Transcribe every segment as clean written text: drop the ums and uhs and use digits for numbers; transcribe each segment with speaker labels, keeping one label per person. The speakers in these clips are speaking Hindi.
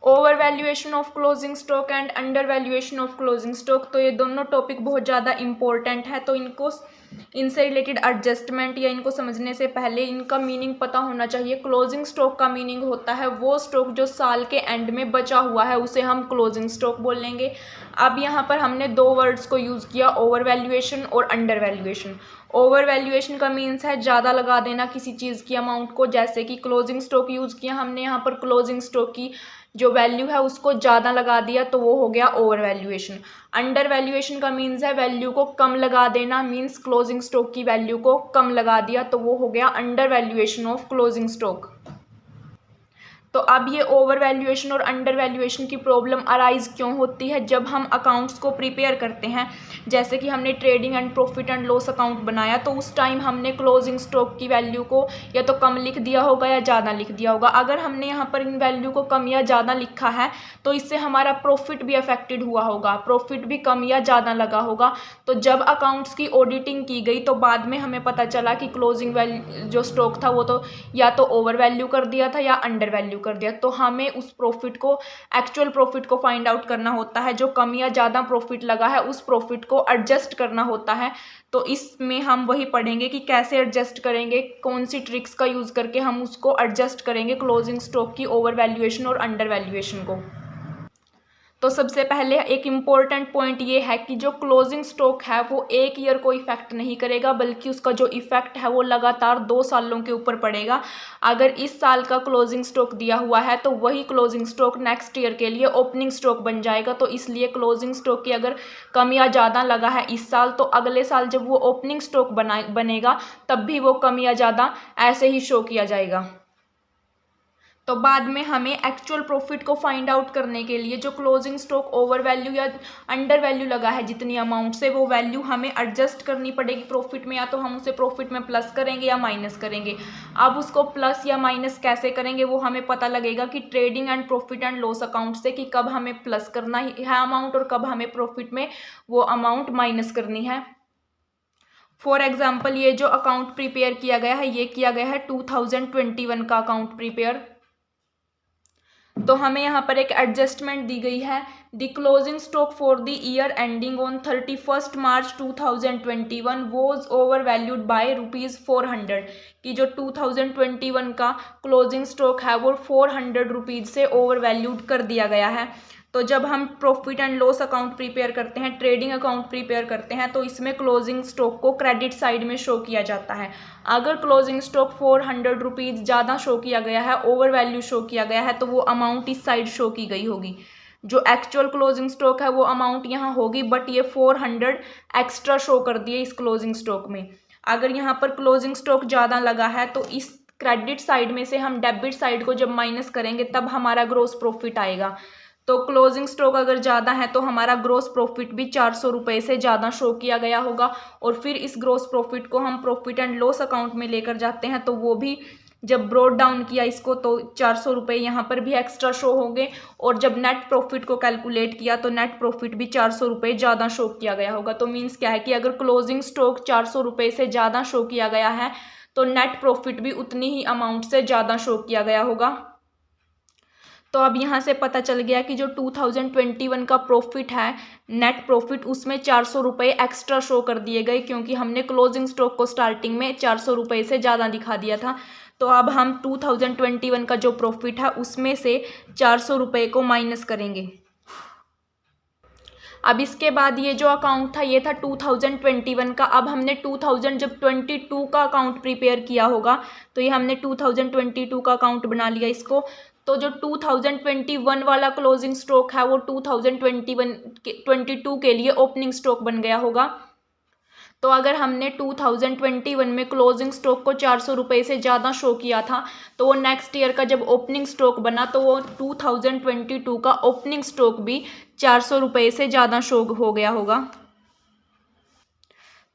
Speaker 1: Over valuation of closing stock and under valuation of closing stock. तो ये दोनों टॉपिक बहुत ज़्यादा इंपॉर्टेंट है, तो इनसे रिलेटेड एडजस्टमेंट या इनको समझने से पहले इनका मीनिंग पता होना चाहिए। क्लोजिंग स्टॉक का मीनिंग होता है वो स्टॉक जो साल के एंड में बचा हुआ है, उसे हम क्लोजिंग स्टॉक बोलेंगे। अब यहाँ पर हमने दो वर्ड्स को यूज़ किया, ओवर वैल्यूएशन और अंडर वैल्यूएशन। ओवर वैल्यूएशन का मीन्स है ज़्यादा लगा देना किसी चीज़ की अमाउंट को, जैसे कि क्लोजिंग स्टॉक यूज़ किया हमने यहाँ पर, क्लोजिंग स्टॉक की जो वैल्यू है उसको ज़्यादा लगा दिया, तो वो हो गया ओवर वैल्यूएशन। अंडर वैल्यूएशन का मीन्स है वैल्यू को कम लगा देना, मीन्स क्लोजिंग स्टॉक की वैल्यू को कम लगा दिया, तो वो हो गया under valuation of closing stock. तो अब ये ओवर वैल्यूएशन और अंडर वैल्यूएशन की प्रॉब्लम अराइज क्यों होती है जब हम अकाउंट्स को प्रिपेयर करते हैं। जैसे कि हमने trading and profit and loss account बनाया, तो उस टाइम हमने क्लोजिंग स्टॉक की वैल्यू को या तो कम लिख दिया होगा या ज़्यादा लिख दिया होगा। अगर हमने यहाँ पर इन वैल्यू को कम या ज़्यादा लिखा है तो इससे हमारा प्रॉफिट भी अफेक्टेड हुआ होगा, प्रॉफिट भी कम या ज़्यादा लगा होगा। तो जब अकाउंट्स की ऑडिटिंग की गई तो बाद में हमें पता चला कि क्लोजिंग वैल्यू जो स्टॉक था वो तो या तो ओवर वैल्यू कर दिया था या अंडर वैल्यू कर दिया। तो हमें उस प्रॉफिट को, एक्चुअल प्रॉफिट को फाइंड आउट करना होता है, जो कम या ज़्यादा प्रॉफिट लगा है उस प्रॉफिट को एडजस्ट करना होता है। तो इसमें हम वही पढ़ेंगे कि कैसे एडजस्ट करेंगे, कौन सी ट्रिक्स का यूज़ करके हम उसको एडजस्ट करेंगे क्लोजिंग स्टॉक की ओवर वैल्यूएशन और अंडर वैल्यूएशन को। तो सबसे पहले एक इम्पॉर्टेंट पॉइंट ये है कि जो क्लोजिंग स्टॉक है वो एक ईयर को इफेक्ट नहीं करेगा, बल्कि उसका जो इफेक्ट है वो लगातार 2 सालों के ऊपर पड़ेगा। अगर इस साल का क्लोजिंग स्टॉक दिया हुआ है तो वही क्लोजिंग स्टॉक नेक्स्ट ईयर के लिए ओपनिंग स्टॉक बन जाएगा। तो इसलिए क्लोजिंग स्टॉक की अगर कम या ज़्यादा लगा है इस साल, तो अगले साल जब वो ओपनिंग स्टॉक बनेगा तब भी वो कम या ज़्यादा ऐसे ही शो किया जाएगा। तो बाद में हमें एक्चुअल प्रॉफिट को फाइंड आउट करने के लिए जो क्लोजिंग स्टॉक ओवर वैल्यू या अंडर वैल्यू लगा है जितनी अमाउंट से, वो वैल्यू हमें एडजस्ट करनी पड़ेगी प्रॉफिट में। या तो हम उसे प्रॉफिट में प्लस करेंगे या माइनस करेंगे। अब उसको प्लस या माइनस कैसे करेंगे वो हमें पता लगेगा कि trading and profit and loss account से, कि कब हमें प्लस करना है अमाउंट और कब हमें प्रॉफिट में वो अमाउंट माइनस करनी है। फॉर एग्जाम्पल ये जो अकाउंट प्रिपेयर किया गया है, ये किया गया है 2021 का अकाउंट प्रिपेयर। तो हमें यहाँ पर एक एडजस्टमेंट दी गई है, the closing stock for the year ending on 31 March 2021 was over valued bye ₹400, कि जो 2021 का क्लोजिंग स्टॉक है वो 400 रुपीज़ से ओवर वैल्यूड कर दिया गया है। तो जब हम profit and loss account prepare करते हैं, ट्रेडिंग अकाउंट प्रिपेयर करते हैं, तो इसमें क्लोजिंग स्टॉक को क्रेडिट साइड में शो किया जाता है। अगर क्लोजिंग स्टॉक 400 रुपीज़ ज़्यादा शो किया गया है, ओवर वैल्यू शो किया गया है, तो वो अमाउंट इस साइड शो की गई होगी। जो एक्चुअल क्लोजिंग स्टॉक है वो अमाउंट यहाँ होगी, बट ये 400 एक्स्ट्रा शो कर दिए इस क्लोजिंग स्टॉक में। अगर यहाँ पर क्लोजिंग स्टॉक ज़्यादा लगा है तो इस क्रेडिट साइड में से हम डेबिट साइड को जब माइनस करेंगे तब हमारा ग्रोस प्रॉफिट आएगा। तो क्लोजिंग स्टॉक अगर ज़्यादा है तो हमारा ग्रोस प्रॉफिट भी 400 रुपये से ज़्यादा शो किया गया होगा, और फिर इस ग्रोस प्रॉफिट को हम प्रॉफिट एंड लॉस अकाउंट में लेकर जाते हैं तो वो भी जब ब्रोड डाउन किया इसको तो 400 रुपये यहाँ पर भी एक्स्ट्रा शो होंगे, और जब नेट प्रॉफिट को कैलकुलेट किया तो नेट प्रॉफिट भी 400 रुपये ज़्यादा शो किया गया होगा। तो मीन्स क्या है कि अगर क्लोजिंग स्टॉक 400 रुपये से ज़्यादा शो किया गया है तो नेट प्रॉफिट भी उतनी ही अमाउंट से ज़्यादा शो किया गया होगा। तो अब यहाँ से पता चल गया कि जो 2021 का प्रॉफिट है, नेट प्रॉफिट, उसमें 400 रुपये एक्स्ट्रा शो कर दिए गए, क्योंकि हमने क्लोजिंग स्टॉक को स्टार्टिंग में 400 रुपये से ज़्यादा दिखा दिया था। तो अब हम 2021 का जो प्रॉफिट है उसमें से 400 रुपये को माइनस करेंगे। अब इसके बाद ये जो अकाउंट था ये था 2021 का। अब हमने 2022 का अकाउंट प्रिपेयर किया होगा, तो ये हमने 2022 का अकाउंट बना लिया इसको। तो जो 2021 वाला क्लोजिंग स्टॉक है वो 2022 के लिए ओपनिंग स्टॉक बन गया होगा। तो अगर हमने 2021 में क्लोजिंग स्टॉक को 400 रुपये से ज़्यादा शो किया था, तो वो नेक्स्ट ईयर का जब ओपनिंग स्टॉक बना तो वो 2022 का ओपनिंग स्टॉक भी 400 रुपये से ज़्यादा शो हो गया होगा।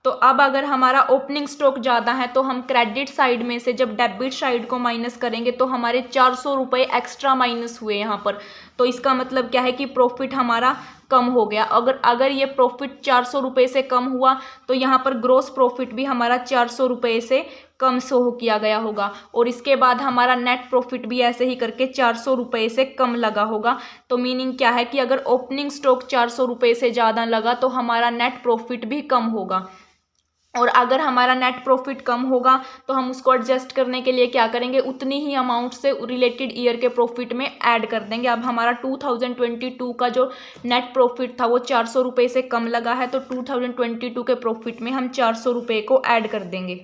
Speaker 1: तो अब अगर हमारा ओपनिंग स्टॉक ज़्यादा है तो हम क्रेडिट साइड में से जब डेबिट साइड को माइनस करेंगे तो हमारे 400 रुपये एक्स्ट्रा माइनस हुए यहाँ पर। तो इसका मतलब क्या है कि प्रॉफिट हमारा कम हो गया। अगर ये प्रॉफिट 400 रुपये से कम हुआ तो यहाँ पर ग्रॉस प्रॉफिट भी हमारा 400 रुपये से कम शो किया गया होगा, और इसके बाद हमारा नेट प्रॉफिट भी ऐसे ही करके 400 रुपये से कम लगा होगा। तो मीनिंग क्या है कि अगर ओपनिंग स्टॉक 400 रुपये से ज़्यादा लगा तो हमारा नेट प्रॉफिट भी कम होगा, और अगर हमारा नेट प्रॉफिट कम होगा तो हम उसको एडजस्ट करने के लिए क्या करेंगे, उतनी ही अमाउंट से रिलेटेड ईयर के प्रॉफिट में ऐड कर देंगे। अब हमारा 2022 का जो नेट प्रॉफिट था वो 400 रुपये से कम लगा है, तो 2022 के प्रॉफिट में हम 400 रुपये को ऐड कर देंगे।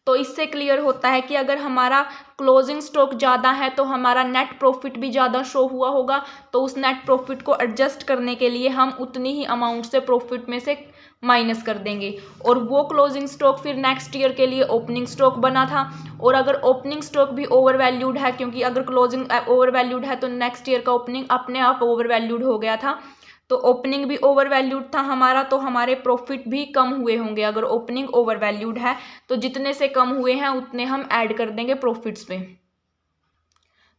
Speaker 1: तो इससे क्लियर होता है कि अगर हमारा क्लोजिंग स्टॉक ज़्यादा है तो हमारा नेट प्रॉफिट भी ज़्यादा शो हुआ होगा, तो उस नेट प्रॉफिट को एडजस्ट करने के लिए हम उतनी ही अमाउंट से प्रॉफिट में से माइनस कर देंगे, और वो क्लोजिंग स्टॉक फिर नेक्स्ट ईयर के लिए ओपनिंग स्टॉक बना था। और अगर ओपनिंग स्टॉक भी ओवर वैल्यूड है, क्योंकि अगर क्लोजिंग ओवर वैल्यूड है तो नेक्स्ट ईयर का ओपनिंग अपने आप ओवर वैल्यूड हो गया था, तो ओपनिंग भी ओवर वैल्यूड था हमारा, तो हमारे प्रॉफिट भी कम हुए होंगे। अगर ओपनिंग ओवर वैल्यूड है तो जितने से कम हुए हैं उतने हम ऐड कर देंगे प्रॉफिट्स में।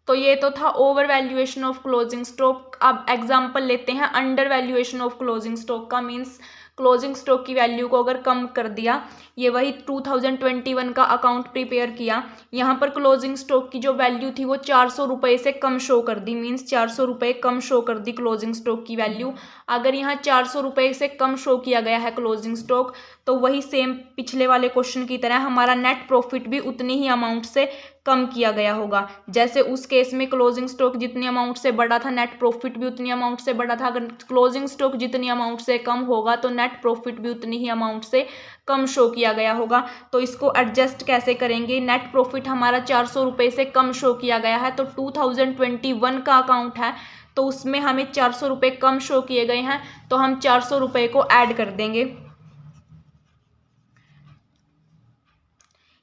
Speaker 1: तो ये तो था over valuation of closing stock. अब एग्जांपल लेते हैं under valuation of closing stock का। मींस क्लोजिंग स्टॉक की वैल्यू को अगर कम कर दिया, ये वही 2021 का अकाउंट प्रिपेयर किया, यहाँ पर क्लोजिंग स्टॉक की जो वैल्यू थी वो 400 रुपये से कम शो कर दी। मींस 400 रुपये कम शो कर दी क्लोजिंग स्टॉक की वैल्यू। अगर यहाँ 400 रुपये से कम शो किया गया है क्लोजिंग स्टॉक, तो वही सेम पिछले वाले क्वेश्चन की तरह हमारा नेट प्रॉफिट भी उतनी ही अमाउंट से कम किया गया होगा। जैसे उस केस में क्लोजिंग स्टॉक जितनी अमाउंट से बढ़ा था, नेट प्रॉफिट भी उतनी अमाउंट से बढ़ा था। अगर क्लोजिंग स्टॉक जितनी अमाउंट से कम होगा तो नेट प्रॉफिट भी उतनी ही अमाउंट से कम शो किया गया होगा। तो इसको एडजस्ट कैसे करेंगे, नेट प्रॉफिट हमारा 400 रुपये से कम शो किया गया है, तो 2021 का अकाउंट है तो उसमें हमें 400 रुपये कम शो किए गए हैं, तो हम 400 रुपये को ऐड कर देंगे।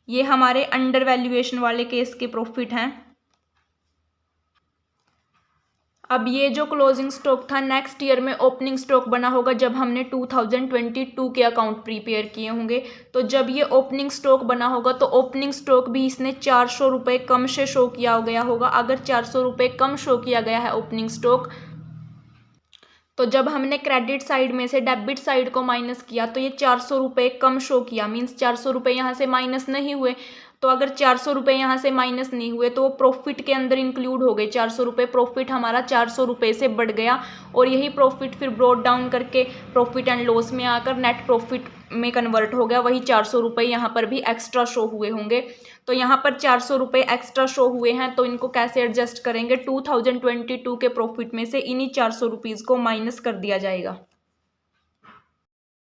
Speaker 1: ये हमारे अंडर वैल्यूएशन वाले केस के प्रॉफिट हैं। अब ये जो क्लोजिंग स्टॉक था नेक्स्ट ईयर में ओपनिंग स्टॉक बना होगा जब हमने 2022 के अकाउंट प्रिपेयर किए होंगे। तो जब ये ओपनिंग स्टॉक बना होगा तो ओपनिंग स्टॉक भी इसने 400 रुपये कम से शो किया गया होगा। अगर 400 रुपये कम शो किया गया है ओपनिंग स्टॉक, तो जब हमने क्रेडिट साइड में से डेबिट साइड को माइनस किया तो ये 400 रुपये कम शो किया। मीन्स 400 रुपये यहाँ से माइनस नहीं हुए। तो अगर 400 रुपये यहाँ से माइनस नहीं हुए तो वो प्रॉफिट के अंदर इंक्लूड हो गए। 400 रुपये प्रॉफिट हमारा 400 रुपये से बढ़ गया, और यही प्रॉफिट फिर ब्रॉट डाउन करके प्रॉफिट एंड लॉस में आकर नेट प्रॉफिट में कन्वर्ट हो गया। वही 400 रुपये यहाँ पर भी एक्स्ट्रा शो हुए होंगे। तो यहाँ पर 400 रुपये एक्स्ट्रा शो हुए हैं, तो इनको कैसे एडजस्ट करेंगे, 2022 के प्रॉफिट में से इन्हीं 400 रुपीज़ को माइनस कर दिया जाएगा।